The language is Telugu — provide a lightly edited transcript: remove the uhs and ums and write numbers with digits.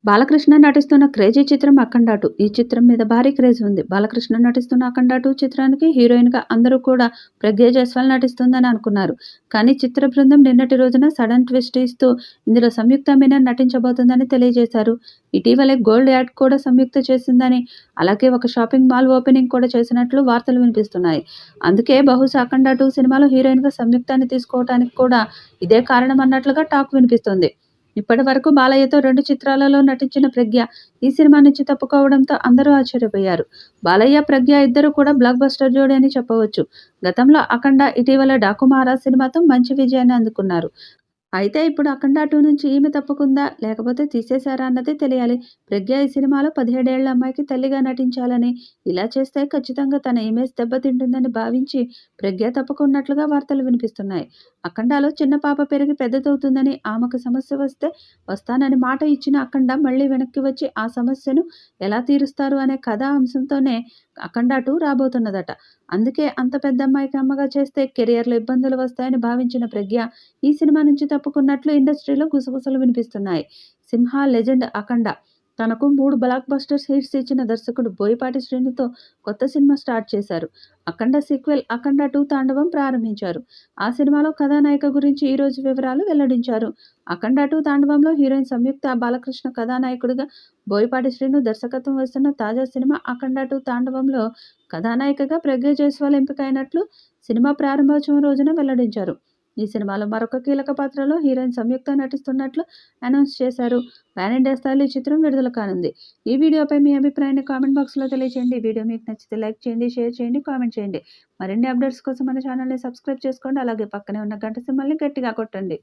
బాలకృష్ణ నటిస్తున్న క్రేజీ చిత్రం 'అఖండ 2'. ఈ చిత్రం మీద భారీ క్రేజ్ ఉంది. బాలకృష్ణ నటిస్తున్న 'అఖండ 2' చిత్రానికి హీరోయిన్‌గా అందరూ కూడా ప్రగ్యా జైస్వాల్ నటిస్తుందని అనుకున్నారు. కానీ చిత్ర బృందం నిన్నటి రోజున సడన్ ట్విస్ట్ ఇస్తూ ఇందులో సంయుక్త మీనన్ నటించబోతుందని తెలియజేశారు. ఇటీవలే గోల్డ్ యాడ్ కూడా సంయుక్త చేసిందని, అలాగే ఒక షాపింగ్ మాల్ ఓపెనింగ్ కూడా చేసినట్లు వార్తలు వినిపిస్తున్నాయి. అందుకే బహుశా 'అఖండ 2' సినిమాలో హీరోయిన్‌గా సంయుక్తని తీసుకోవడానికి కూడా ఇదే కారణం అన్నట్లుగా టాక్ వినిపిస్తోంది. ఇప్పటి వరకు బాలయ్యతో 2 చిత్రాలలో నటించిన ప్రగ్య ఈ సినిమా నుంచి తప్పుకోవడంతో అందరూ ఆశ్చర్యపోయారు. బాలయ్య, ప్రగ్య ఇద్దరూ కూడా బ్లాక్ బస్టర్ జోడీ అని చెప్పవచ్చు. గతంలో 'అఖండ', ఇటీవల 'డాకు మహారాజ్' సినిమాతో మంచి విజయాన్ని అందుకున్నారు. అయితే ఇప్పుడు 'అఖండ 2' నుంచి ఈమె తప్పుకుందా? లేకపోతే తీసేశారా అన్నది తెలియాలి. ప్రగ్య ఈ సినిమాలో 17 ఏళ్ల అమ్మాయికి తల్లిగా నటించాలని, ఇలా చేస్తే ఖచ్చితంగా తన ఇమేజ్ దెబ్బతింటుందని భావించి ప్రగ్య తప్పుకున్నట్లుగా వార్తలు వినిపిస్తున్నాయి. 'అఖండ'లో చిన్న పాప పెరిగి పెద్దదవుతుందని, ఆమెకు సమస్య వస్తే వస్తానని మాట ఇచ్చిన అఖండ మళ్లీ వెనక్కి వచ్చి ఆ సమస్యను ఎలా తీరుస్తారు అనే కథా అంశంతోనే 'అఖండ 2' రాబోతున్నదట. అందుకే అంత పెద్ద అమ్మాయికి అమ్మగా చేస్తే కెరియర్‌లో ఇబ్బందులు వస్తాయని భావించిన ప్రగ్య ఈ సినిమా నుంచి తప్పుకున్నట్లు ఇండస్ట్రీలో గుసగుసలు వినిపిస్తున్నాయి. 'సింహా' లెజెండ్ 'అఖండ' తనకు 3 బ్లాక్ బస్టర్స్ హిట్స్ ఇచ్చిన దర్శకుడు బోయపాటి శ్రీనుతో కొత్త సినిమా స్టార్ట్ చేశారు. 'అఖండ' సీక్వెల్ 'అఖండ 2 తాండవం' ప్రారంభించారు. ఆ సినిమాలో కథానాయిక గురించి ఈ రోజు వివరాలు వెల్లడించారు. 'అఖండ 2 తాండవంలో హీరోయిన్ సంయుక్త, బాలకృష్ణ కథానాయకుడిగా బోయపాటి శ్రీను దర్శకత్వం వస్తున్న తాజా సినిమా 'అఖండ 2 తాండవంలో కథానాయికగా ప్రగ్యా జైస్వాల్ ఎంపికైనట్లు సినిమా ప్రారంభోత్సవం రోజున వెల్లడించారు. ఈ సినిమాలో మరొక కీలక పాత్రలో హీరోయిన్ సంయుక్త నటిస్తున్నట్లు అనౌన్స్ చేశారు. పాన్ ఇండియా స్థాయిలో ఈ చిత్రం విడుదల కానుంది. ఈ వీడియోపై మీ అభిప్రాయాన్ని కామెంట్ బాక్స్లో తెలియజేయండి. ఈ వీడియో మీకు నచ్చితే లైక్ చేయండి, షేర్ చేయండి, కామెంట్ చేయండి. మరిన్ని అప్డేట్స్ కోసం మన ఛానల్ని సబ్స్క్రైబ్ చేసుకోండి. అలాగే పక్కనే ఉన్న గంట సింబల్ని గట్టిగా కొట్టండి.